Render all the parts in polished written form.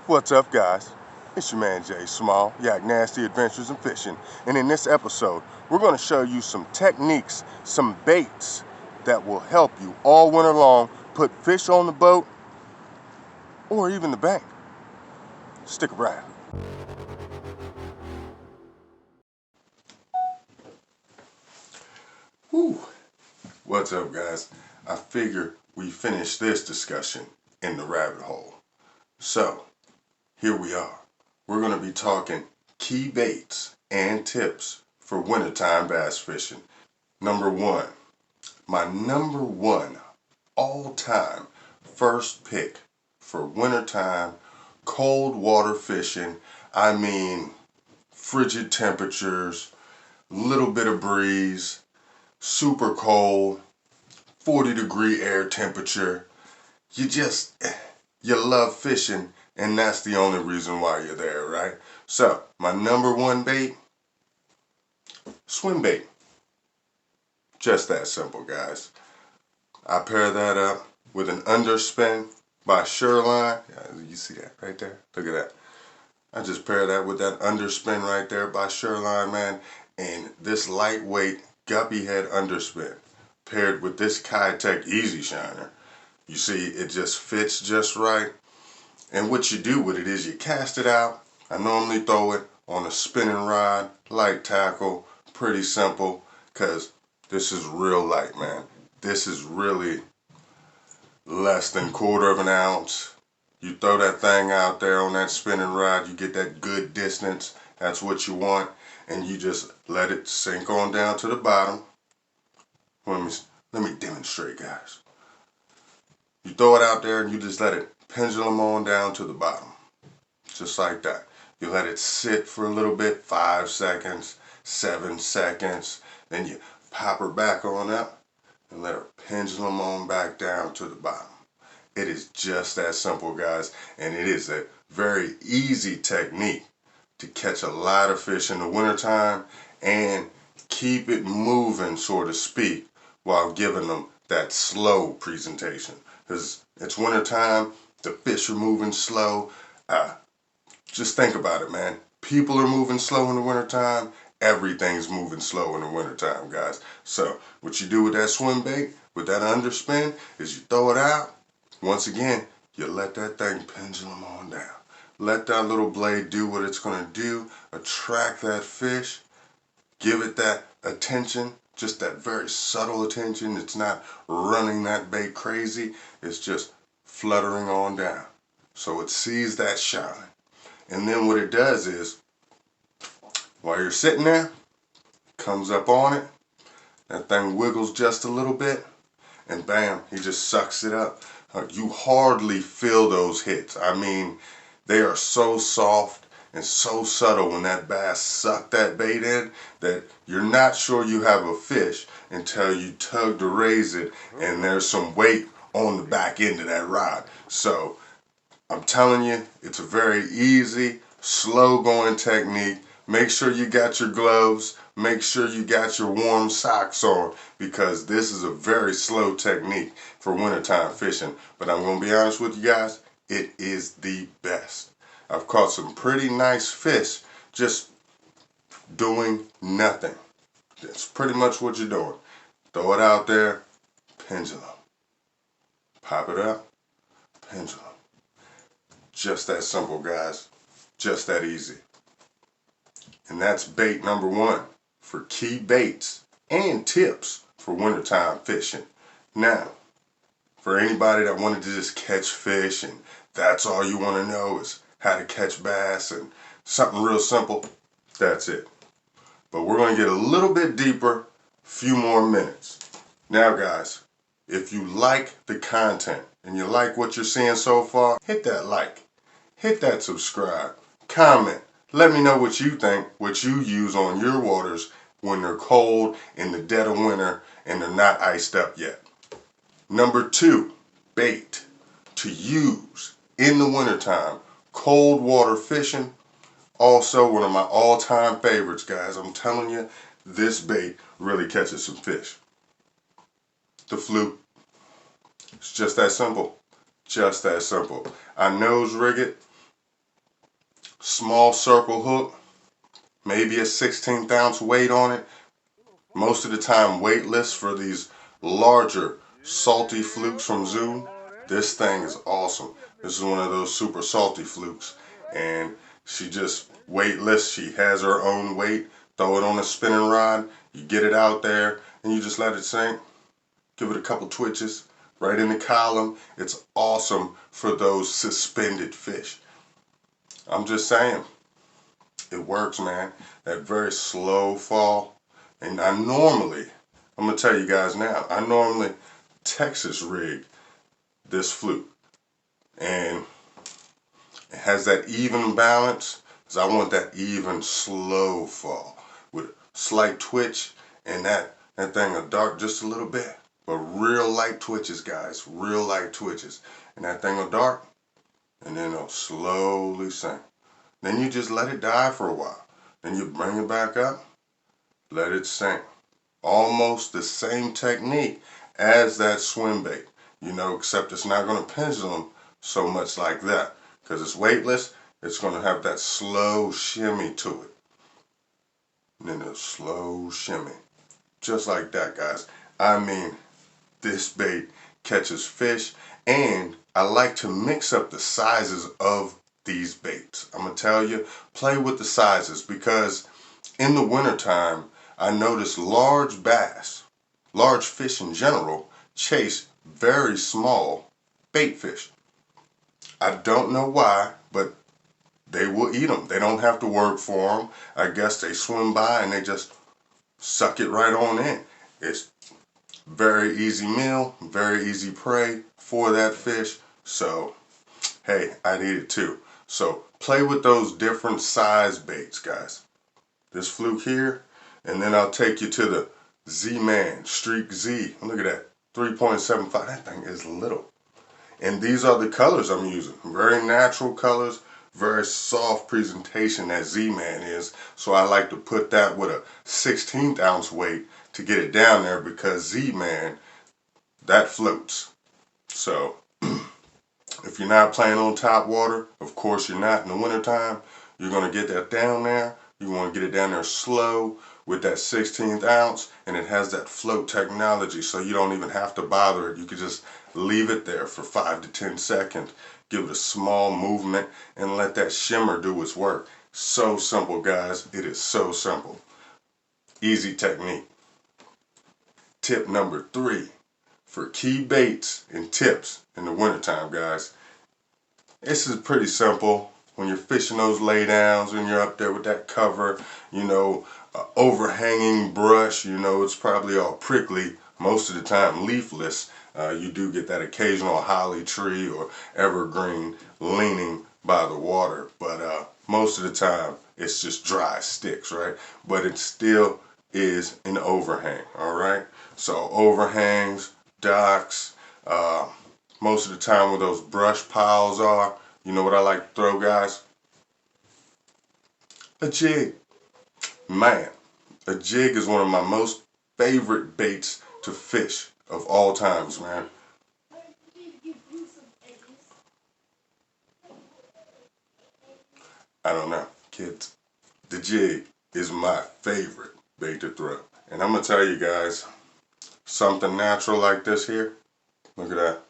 What's up, guys? It's your man Jay Small, Yak Nasty Adventures in Fishing, and in this episode, we're going to show you some techniques, some baits that will help you all winter long put fish on the boat or even the bank. Stick around. Whew. What's up, guys? I figure we finish this discussion in the rabbit hole. So, here we are. We're going to be talking key baits and tips for wintertime bass fishing. Number one, my number one all-time first pick for wintertime cold water fishing. I mean, frigid temperatures, little bit of breeze, super cold, 40-degree air temperature. You love fishing, and that's the only reason why you're there, right? So, my number one bait, swim bait. Just that simple, guys. I pair that up with an underspin by Shoreline. You see that right there? Look at that. I just pair that with that underspin right there by Shoreline, man. And this lightweight guppy head underspin paired with this kietech Easy Shiner. You see, it just fits just right. And what you do with it is you cast it out. I normally throw it on a spinning rod, light tackle, pretty simple, because this is real light, man. This is really less than quarter of an ounce. You throw that thing out there on that spinning rod, you get that good distance. That's what you want. And you just let it sink on down to the bottom. Let me demonstrate, guys. You throw it out there and you just let it pendulum on down to the bottom. Just like that. You let it sit for a little bit, 5 seconds, 7 seconds. Then you pop her back on up and let her pendulum on back down to the bottom. It is just that simple, guys, and it is a very easy technique to catch a lot of fish in the wintertime and keep it moving, so to speak, while giving them that slow presentation. Because it's wintertime, the fish are moving slow. Just think about it, man. People are moving slow in the wintertime. Everything's moving slow in the wintertime, guys. So what you do with that swim bait, with that underspin, is you throw it out. Once again, you let that thing pendulum on down. Let that little blade do what it's going to do. Attract that fish. Give it that attention. Just that very subtle attention. It's not running that bait crazy. It's just fluttering on down. So it sees that shine. And then what it does is, while you're sitting there, comes up on it. That thing wiggles just a little bit. And bam, he just sucks it up. You hardly feel those hits. I mean, they are so soft and so subtle when that bass sucked that bait in that you're not sure you have a fish until you tug to raise it and there's some weight on the back end of that rod. So I'm telling you, it's a very easy, slow going technique. Make sure you got your gloves. Make sure you got your warm socks on, because this is a very slow technique for wintertime fishing. But I'm going to be honest with you guys, it is the best. I've caught some pretty nice fish just doing nothing. That's pretty much what you're doing. Throw it out there, pendulum. Pop it up, pendulum. Just that simple, guys. Just that easy. And that's bait number one for key baits and tips for wintertime fishing. Now, for anybody that wanted to just catch fish and that's all you want to know is how to catch bass and something real simple, that's it. But we're going to get a little bit deeper, few more minutes. Now, guys, if you like the content and you like what you're seeing so far, hit that like. Hit that subscribe, comment, let me know what you think, what you use on your waters when they're cold in the dead of winter and they're not iced up yet. Number two, bait to use in the wintertime, cold water fishing. Also one of my all-time favorites, guys. I'm telling you, this bait really catches some fish. The fluke. It's just that simple. Just that simple. I nose rig it. small circle hook, maybe a 16th ounce weight on it. Most of the time weightless for these larger salty flukes from Zoo. This thing is awesome. This is one of those super salty flukes. And she just weightless. She has her own weight. Throw it on a spinning rod. You get it out there and you just let it sink. Give it a couple twitches right in the column. It's awesome for those suspended fish. I'm just saying, it works, man. That very slow fall. And I'm going to tell you guys now, I normally Texas rig this fluke. And it has that even balance, because I want that even slow fall with slight twitch, and that thing will dart just a little bit. But real light twitches, guys, real light twitches. And that thing will dart, and then it'll slowly sink. Then you just let it die for a while. Then you bring it back up, let it sink. Almost the same technique as that swim bait, except it's not going to pendulum so much like that. Because it's weightless, it's going to have that slow shimmy to it. And then a slow shimmy. Just like that, guys. I mean, this bait catches fish, and I like to mix up the sizes of these baits. I'm going to tell you, play with the sizes, because in the wintertime, I notice large bass, large fish in general, chase very small bait fish. I don't know why, but they will eat them. They don't have to work for them. I guess they swim by and they just suck it right on in. It's very easy meal, very easy prey for that fish. So, hey, I'd eat it too. So, play with those different size baits, guys. This fluke here, and then I'll take you to the Z-Man, Streak Z. Look at that, 3.75. That thing is little. And these are the colors I'm using. Very natural colors, very soft presentation that Z-Man is. So I like to put that with a 16th ounce weight to get it down there, because Z-Man, that floats. So if you're not playing on top water, of course you're not in the wintertime, you're going to get that down there. You want to get it down there slow with that 16th ounce, and it has that float technology, so you don't even have to bother it. You can just leave it there for 5 to 10 seconds, give it a small movement, and let that shimmer do its work. So simple, guys. It is so simple. Easy technique. Tip number 3 for key baits and tips in the wintertime, guys. This is pretty simple. When you're fishing those laydowns and you're up there with that cover, overhanging brush, it's probably all prickly, most of the time leafless. You do get that occasional holly tree or evergreen leaning by the water, but most of the time it's just dry sticks, right? But it still is an overhang, all right? So overhangs, docks, most of the time where those brush piles are, you know what I like to throw, guys? A jig. Man, a jig is one of my most favorite baits to fish of all times, man. I don't know, kids. The jig is my favorite bait to throw. And I'm going to tell you guys, something natural like this here, look at that.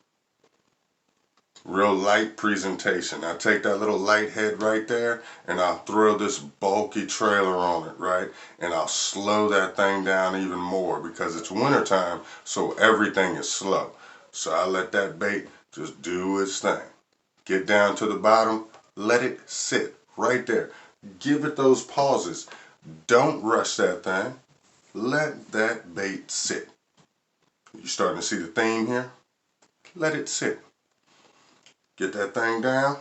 Real light presentation. I take that little light head right there and I'll throw this bulky trailer on it, right? And I'll slow that thing down even more because it's wintertime, so everything is slow. So I let that bait just do its thing. Get down to the bottom, let it sit right there. Give it those pauses. Don't rush that thing. Let that bait sit. You're starting to see the theme here? Let it sit. Get that thing down,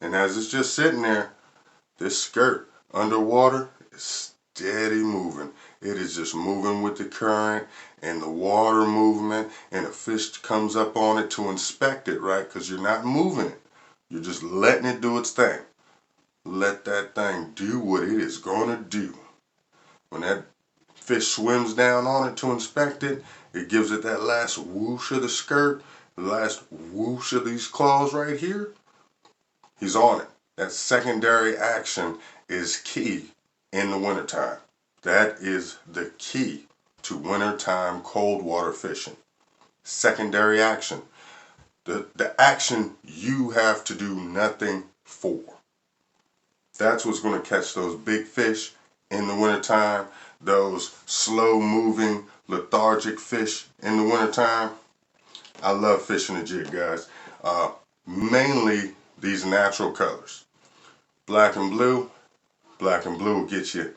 and as it's just sitting there, this skirt underwater is steady moving. It is just moving with the current and the water movement, and a fish comes up on it to inspect it, right? Because you're not moving it. You're just letting it do its thing. Let that thing do what it is going to do. When that fish swims down on it to inspect it, it gives it that last whoosh of the skirt, the last whoosh of these claws right here. He's on it. That secondary action is key in the wintertime. That is the key to wintertime cold water fishing. Secondary action. The action you have to do nothing for. That's what's going to catch those big fish in the wintertime, those slow moving, lethargic fish in the wintertime. I love fishing a jig, guys. Mainly these natural colors. Black and blue. Black and blue will get you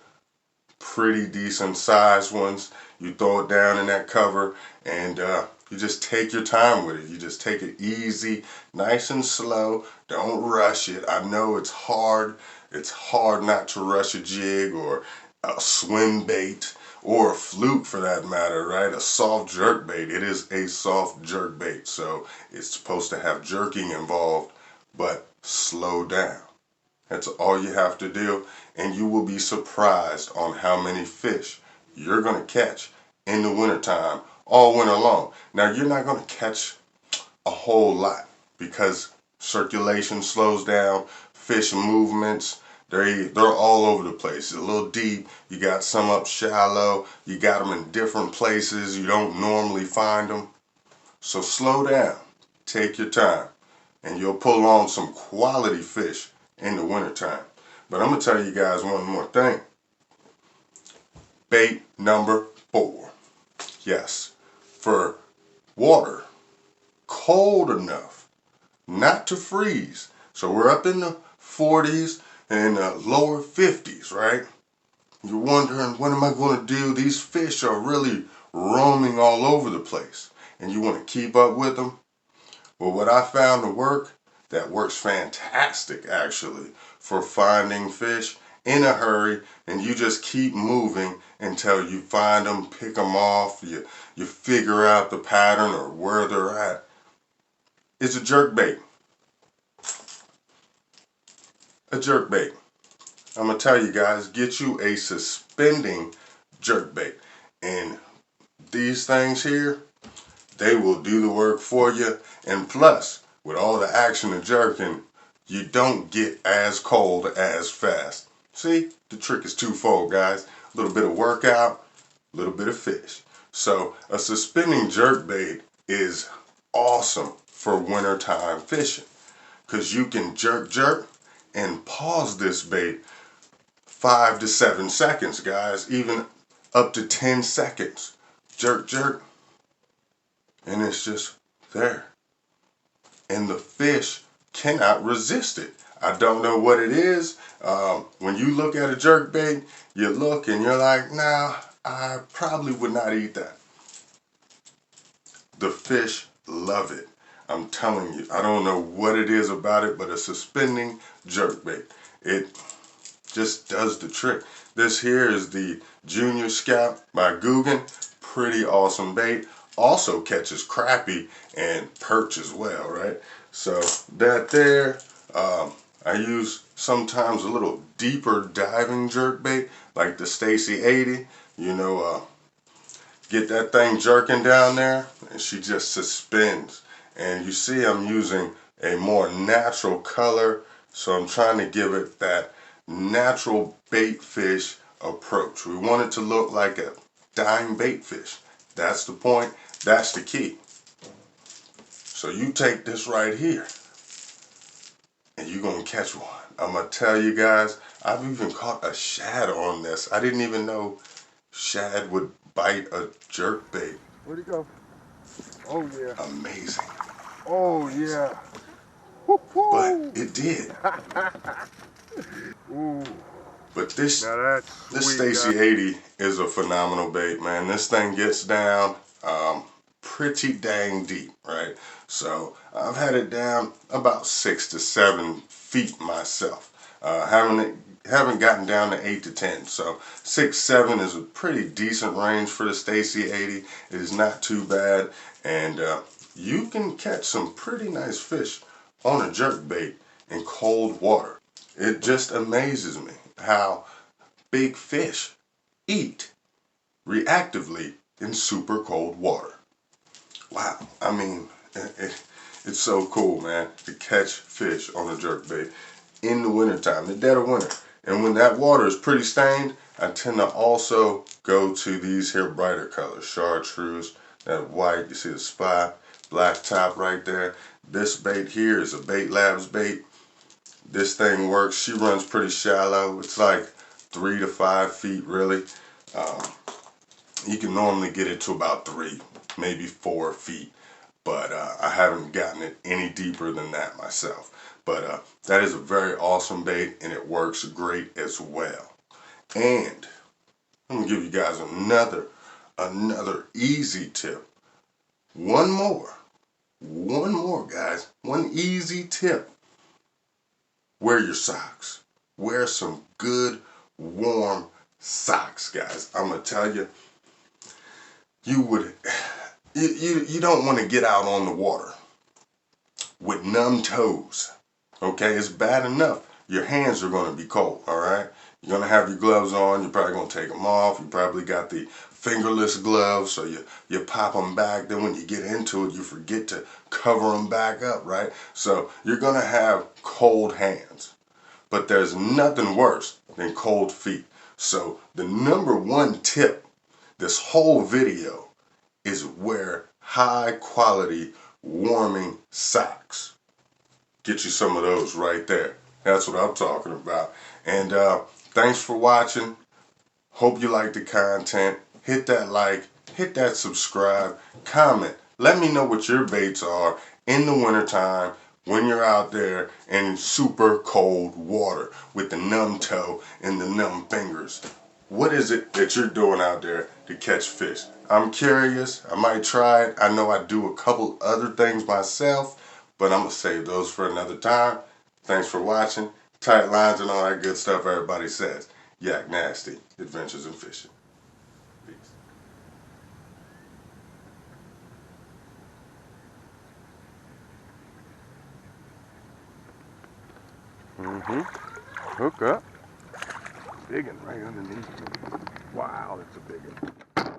pretty decent sized ones. You throw it down in that cover and you just take your time with it. You just take it easy, nice and slow. Don't rush it. I know it's hard. It's hard not to rush a jig or a swim bait or a fluke for that matter, right? A soft jerk bait. It is a soft jerk bait, so it's supposed to have jerking involved, but slow down. That's all you have to do, and you will be surprised on how many fish you're going to catch in the wintertime all winter long. Now, you're not going to catch a whole lot because circulation slows down, fish movements, they're all over the place. A little deep, you got some up shallow, you got them in different places, you don't normally find them. So slow down, take your time, and you'll pull on some quality fish in the wintertime. But I'm going to tell you guys one more thing. Bait number 4. Yes, for water cold enough not to freeze. So we're up in the 40s and lower 50s, right? You're wondering, what am I going to do? These fish are really roaming all over the place. And you want to keep up with them? Well, what I found to work, that works fantastic actually, for finding fish in a hurry, and you just keep moving until you find them, pick them off, you figure out the pattern or where they're at. It's a jerk bait. A jerk bait. I'm going to tell you guys, get you a suspending jerk bait. And these things here, they will do the work for you. And plus, with all the action and jerking, you don't get as cold as fast. See, the trick is twofold, guys. A little bit of workout, a little bit of fish. So a suspending jerk bait is awesome for wintertime fishing because you can jerk and pause this bait 5 to 7 seconds, guys, even up to 10 seconds. Jerk, and it's just there. And the fish cannot resist it. I don't know what it is. When you look at a jerk bait, you look and you're like, nah, I probably would not eat that. The fish love it. I'm telling you, I don't know what it is about it, but a suspending jerk bait. It just does the trick. This here is the Junior Scout by Guggen. Pretty awesome bait. Also catches crappie and perch as well, right? So that there, I use sometimes a little deeper diving jerk bait like the Stacy 80. You know, get that thing jerking down there and she just suspends. And you see I'm using a more natural color, so I'm trying to give it that natural bait fish approach. We want it to look like a dying bait fish. That's the point. That's the key. So you take this right here and you're going to catch one. I'm going to tell you guys, I've even caught a shad on this. I didn't even know shad would bite a jerk bait. Where'd he go? Oh yeah. Amazing. Oh Amazing. yeah. But Woo-hoo. it did. Ooh. But this Now that's this sweet, guys. Stacy 80 is a phenomenal bait, man. This thing gets down pretty dang deep, right? So I've had it down about 6 to 7 feet myself. Haven't gotten down to 8 to 10. So 6, 7 is a pretty decent range for the Stacy 80. It is not too bad, and you can catch some pretty nice fish on a jerk bait in cold water. It just amazes me how big fish eat reactively in super cold water. Wow, I mean, it's so cool, man, to catch fish on a jerkbait. in the wintertime, the dead of winter. And when that water is pretty stained, I tend to also go to these here brighter colors, chartreuse, that white, you see the spot, black top right there. This bait here is a Bait Labs bait. This thing works. She runs pretty shallow. It's like 3 to 5 feet really. Um, you can normally get it to about 3, maybe 4 feet, but I haven't gotten it any deeper than that myself. But that is a very awesome bait, and it works great as well. And I'm gonna give you guys another easy tip. One more, guys. One easy tip. Wear your socks. Wear some good warm socks, guys. I'm gonna tell you, you would you don't want to get out on the water with numb toes. Okay, it's bad enough. Your hands are going to be cold, all right? You're going to have your gloves on. You're probably going to take them off. You probably got the fingerless gloves, so you pop them back. Then when you get into it, you forget to cover them back up, right? So you're going to have cold hands. But there's nothing worse than cold feet. So the number one tip this whole video is wear high quality warming socks. Get you some of those right there. That's what I'm talking about. And thanks for watching. Hope you like the content. Hit that like, hit that subscribe, comment. Let me know what your baits are in the wintertime when you're out there in super cold water with the numb toe and the numb fingers. What is it that you're doing out there to catch fish? I'm curious. I might try it. I know I do a couple other things myself, but I'm going to save those for another time. Thanks for watching. Tight lines and all that good stuff everybody says. Yak Nasty, Adventures in Fishing. Peace. Mm-hmm. Hook up. Big one right underneath. Wow, that's a big one.